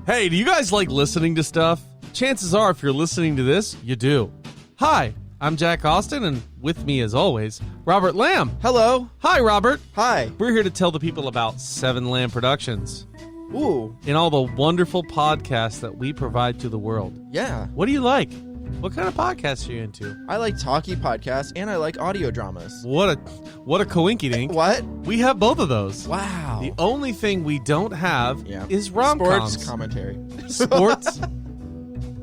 Hey, do you guys like listening to stuff? Chances are, if you're listening to this, you do. Hi, I'm Jack Austin, and with me, as always, Robert Lamb. Hello. Hi, Robert. Hi. We're here to tell the people about Seven Lamb Productions Ooh. and all the wonderful podcasts that we provide to the world. Yeah. What do you like? What kind of podcasts are you into? I like talkie podcasts and I like audio dramas. What a coinkydink. What? We have both of those. Wow. The only thing we don't have Yeah. is rom-coms. Sports commentary. Sports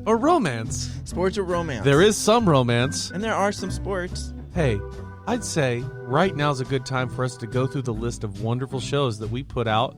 or romance. Sports or romance. There is some romance. And there are some sports. Hey, I'd say right now's a good time for us to go through the list of wonderful shows that we put out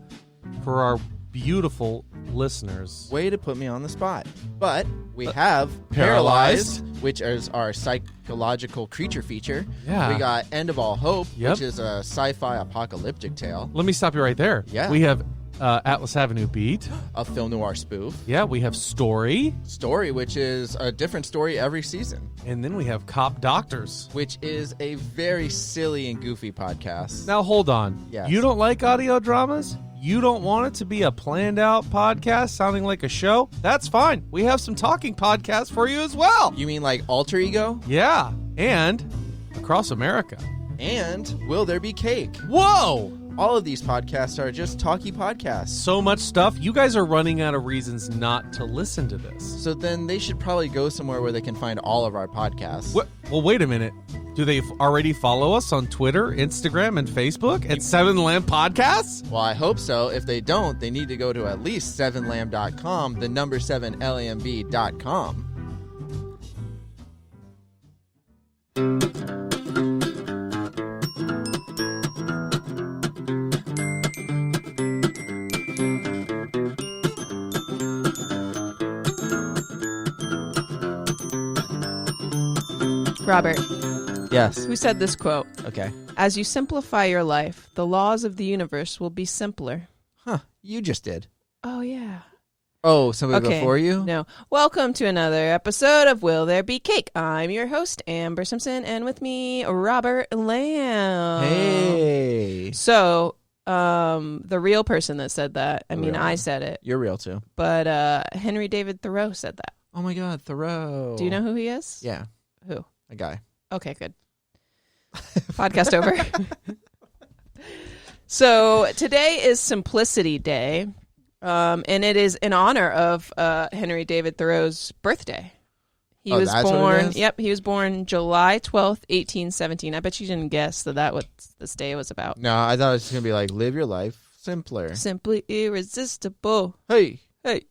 for our beautiful listeners. Way to put me on the spot. But we have Paralyzed. Paralyzed, which is our psychological creature feature. Yeah. We got End of All Hope, Yep. which is a sci-fi apocalyptic tale. Let me stop you right there. Yeah. We have Atlas Avenue Beat. A film noir spoof. Yeah, we have Story. Story, which is a different story every season. And then we have Cop Doctors. Which is a very silly and goofy podcast. Now, hold on. Yes. You don't like audio dramas? You don't want it to be a planned out podcast sounding like a show? That's fine. We have some talking podcasts for you as well. You mean like Alter Ego? Yeah. And Across America. And Will There Be Cake? Whoa! All of these podcasts are just talkie podcasts. So much stuff. You guys are running out of reasons not to listen to this. So then they should probably go somewhere where they can find all of our podcasts. What? Well, wait a minute. Do they already follow us on Twitter, Instagram, and Facebook at Seven Lamb Podcasts? Well, I hope so. If they don't, they need to go to at least 7lamb.com, the number 7lamb.com. Robert, Yes. who said this quote? Okay. As you simplify your life, the laws of the universe will be simpler. Huh. You just did. Oh, yeah. Oh, somebody Okay. before you? No. Welcome to another episode of Will There Be Cake? I'm your host, Amber Simpson, and with me, Robert Lamb. Hey. So, the real person that said that, I mean, Real. I said it, You're real too. but Henry David Thoreau said that. Oh my God, Thoreau. Do you know who he is? Yeah, Who? a guy. Okay, good. Podcast over. So today is Simplicity Day, and it is in honor of Henry David Thoreau's birthday. He was that's what it born. is? Yep, he was born July 12th, 1817. I bet you didn't guess that what this day was about. No, I thought it was going to be like, live your life simpler. Simply irresistible. Hey. Hey.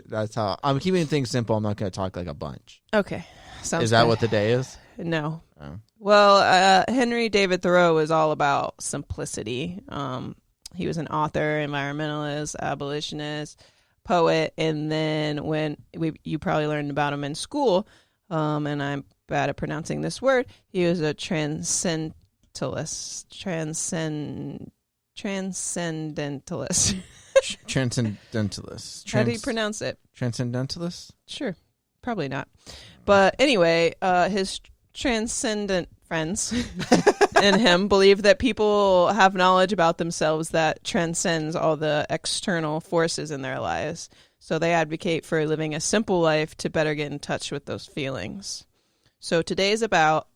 That's how I'm keeping things simple. I'm not going to talk like a bunch. Okay, sounds. Is that good. what the day is? No. Oh. Well, Henry David Thoreau was all about simplicity. He was an author, environmentalist, abolitionist, poet, and then when you probably learned about him in school, and I'm bad at pronouncing this word, he was a transcendentalist. Transcendentalist. Transcendentalist. How do you pronounce it? Transcendentalist? Sure. Probably not. But anyway, his transcendent friends and him believe that people have knowledge about themselves that transcends all the external forces in their lives. So they advocate for living a simple life to better get in touch with those feelings. So today is about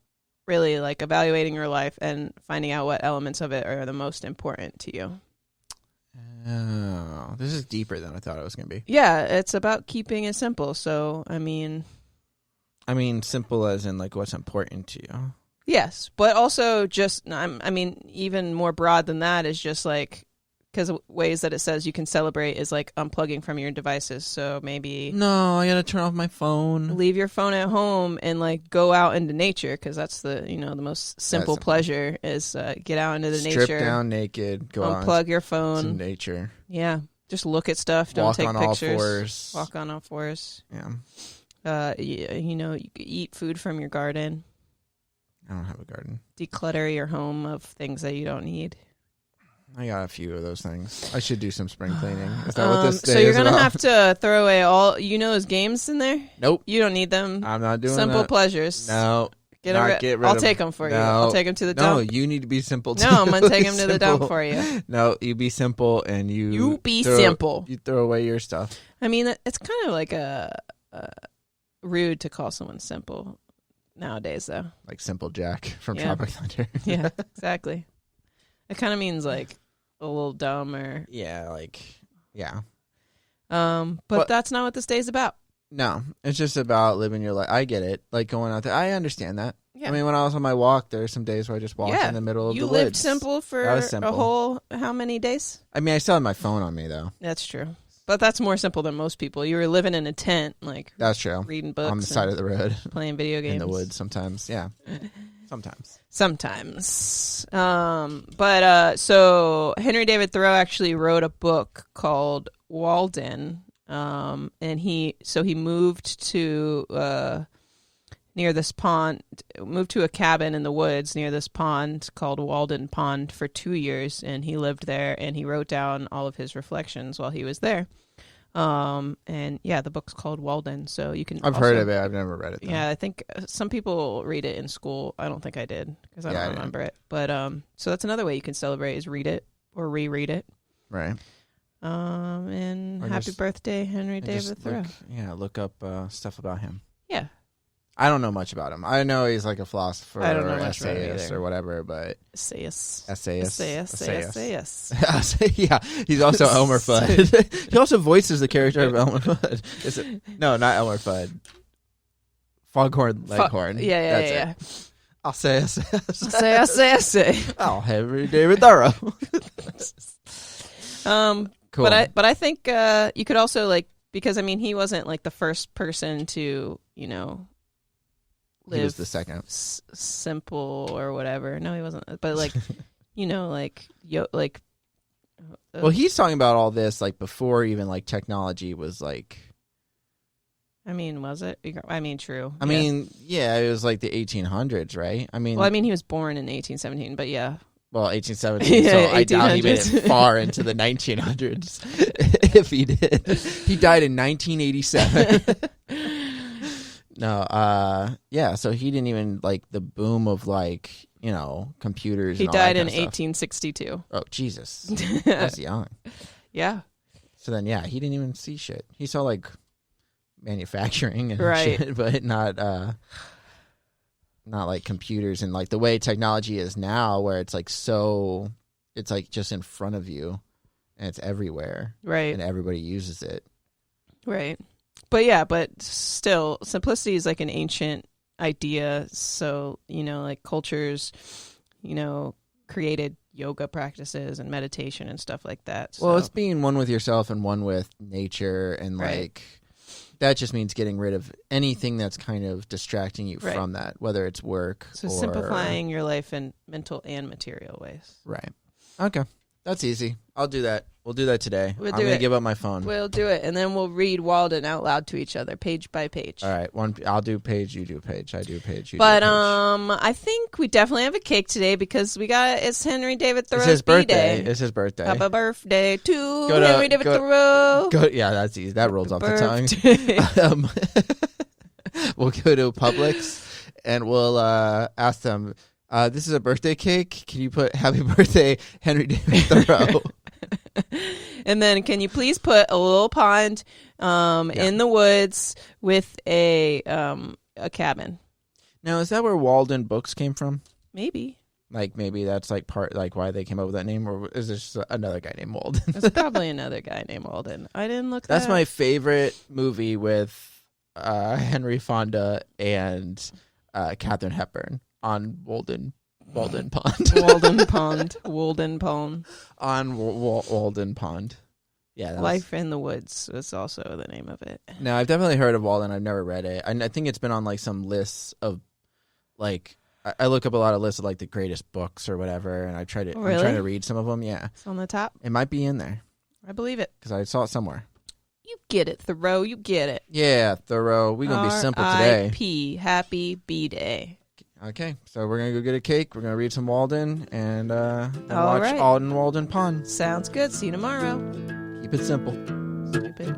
really like evaluating your life and finding out what elements of it are the most important to you. Oh, this is deeper than I thought it was going to be. Yeah, it's about keeping it simple. So, I mean, simple as in like what's important to you. yes, but also just, I mean, even more broad than that is just like, because ways that it says you can celebrate is like unplugging from your devices. So maybe No, I got to turn off my phone. leave your phone at home and like go out into nature, because that's the, the most simple That's- pleasure is get out into the Strip nature, down naked, go out unplug your into phone. nature. Yeah, just look at stuff. Don't Walk take on pictures. all fours. Walk on all fours. Yeah. You can eat food from your garden. I don't have a garden. Declutter your home of things that you don't need. I got a few of those things. I should do some spring cleaning. Is that what this day so you're is gonna about? have to throw away all those games in there. Nope. You don't need them. I'm not doing Simple that. pleasures. No. Not get rid I'll of- take them for you. No. I'll take them to the No, dump. you need to be simple too. No, I'm gonna take them to the dump Simple. for you. No, you be simple and You be throw- simple. You throw away your stuff. I mean, it's kind of like a rude to call someone simple nowadays, though. Like Simple Jack from Yeah. Tropic Thunder. Yeah, exactly. It kind of means like a little dumb or Yeah, like, yeah. but But- that's not what this day's about. No, it's just about living your life. I get it. Like going out there. I understand that. Yeah. I mean, when I was on my walk, there are some days where I just walked Yeah. in the middle of You the lived woods. simple for That was simple. a whole how many days? I mean, I still had my phone on me, though. That's true. But that's more simple than most people. You were living in a tent, like That's true. reading books On the side of the road. playing video games In the woods sometimes. Yeah. Sometimes. Sometimes. So Henry David Thoreau actually wrote a book called Walden. And he moved to near this pond, moved to a cabin in the woods near this pond called Walden Pond for 2 years, and he lived there, and he wrote down all of his reflections while he was there. And yeah, the book's called Walden, so you can. I've heard of it. I've never read it, though. Yeah, I think some people read it in school. I don't think I did because I Yeah, I don't didn't. remember it. But so that's another way you can celebrate is read it or reread it. Right. And Or happy just- birthday, Henry And David just Thoreau. look up stuff about him. Yeah. I don't know much about him. I know he's like a philosopher I don't know or much about him essayist either. or whatever, but Essayist. essayist. Essayist. Yeah, he's also Elmer Fudd. He also voices the character of Elmer Fudd. Is it? No, not Elmer Fudd. Foghorn Leghorn. Yeah. That's it. I'll say Essay. Oh, Henry David Thoreau. Cool. But I think you could also like, because I mean he wasn't like the first person to, you know, live He was the second. simple or whatever. No, he wasn't. But like, you know, like Well, he's talking about all this like before even like technology was like. I mean, was it? I mean, true. I mean, yeah, it was like the 1800s, right? I mean, Well, I mean, he was born in 1817, but yeah. well, 1817. Yeah, So I doubt he made 1800s. it far into the 1900s. If he did, he died in 1987. No, yeah. So he didn't even like the boom of like computers. He and all that died in kind of stuff. 1862. Oh Jesus, that's young. Yeah. So then, yeah, he didn't even see shit. He saw like manufacturing and Right. shit, but not like computers and like the way technology is now, where it's like it's like just in front of you and it's everywhere Right. and everybody uses it. Right. But yeah, but still, simplicity is like an ancient idea. So, like cultures, created yoga practices and meditation and stuff like that. So. Well, it's being one with yourself and one with nature, and Right. like that just means getting rid of anything that's kind of distracting you Right. from that, whether it's work So or simplifying your life in mental and material ways. Right. Okay. That's easy. I'll do that. We'll do that today. We'll I'm do going to it. give up my phone. We'll do it, and then we'll read Walden out loud to each other, page by page. All right. I'll do page, you do page. I do page, you But do page. I think we definitely have a cake today because it's Henry David Thoreau's It's his birthday. B-Day. It's his birthday. Happy birthday to Go to- Henry David go- Thoreau. Yeah, that's easy. That rolls off the Birthday. tongue. We'll go to Publix and we'll ask them, this is a birthday cake. Can you put happy birthday, Henry David Thoreau? And then can you please put a little pond in the woods with a cabin? Now, is that where Walden Books came from? Maybe. Like maybe that's like part like why they came up with that name, or is there just another guy named Walden? There's probably another guy named Walden. I didn't look That's that my up. favorite movie with Henry Fonda and Katharine Hepburn on Walden Pond. Walden Pond. Walden Pond. On Walden Pond. Yeah. That Life in the Woods was also the name of it. No, I've definitely heard of Walden. I've never read it. I think it's been on like some lists of like I look up a lot of lists of like the greatest books or whatever, and I'm trying to read some of them. Yeah, It's on the top. it might be in there I believe it. because I saw it somewhere. You get it, Thoreau. You get it. Yeah, Thoreau. We're gonna be simple today. R.I.P. Happy B-Day. Okay, so we're gonna go get a cake. We're gonna read some Walden and All watch right. Walden Pond. Sounds good. See you tomorrow. Keep it simple. Stupid.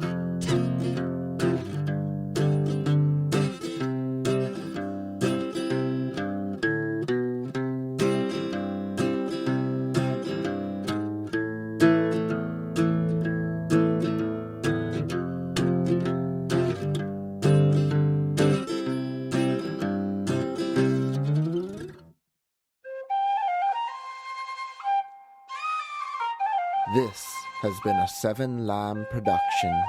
This has been a Seven Lamb production.